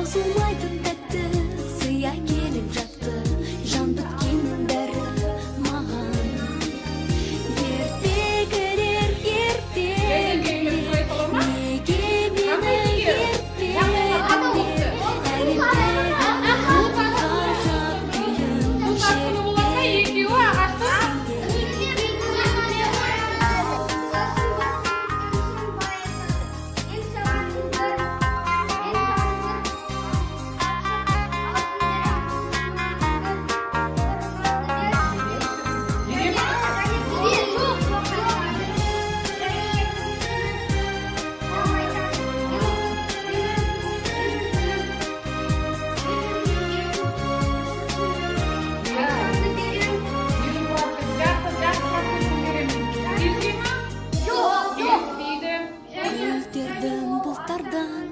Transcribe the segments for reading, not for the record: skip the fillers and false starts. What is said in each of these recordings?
таусылмайтын тәтті сыя келіп жатты, жан біткеннің бәрі маған. Ертегілер, ертегілер, неге мені ертедіңдер, әлемдегі ғажап күйін Гүлдердің бұлттардан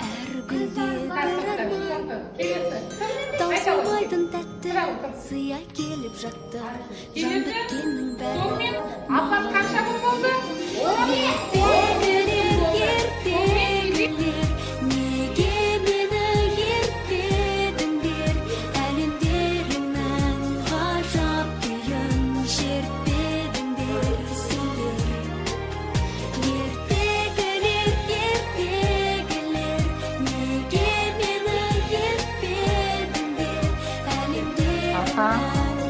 әр гүлде бір арман, таусылмайтын тәтті сыя келіп жатты, жан біткеннің бәрі маған. Ертегілер, ертегілер, неге мені ертпедіңдер, әлемдеріңнің ғажап күйін шертпедіңдер сендер. Ертегілер, ертегілер, неге мені ертпедіңдер, әлемдеріңнің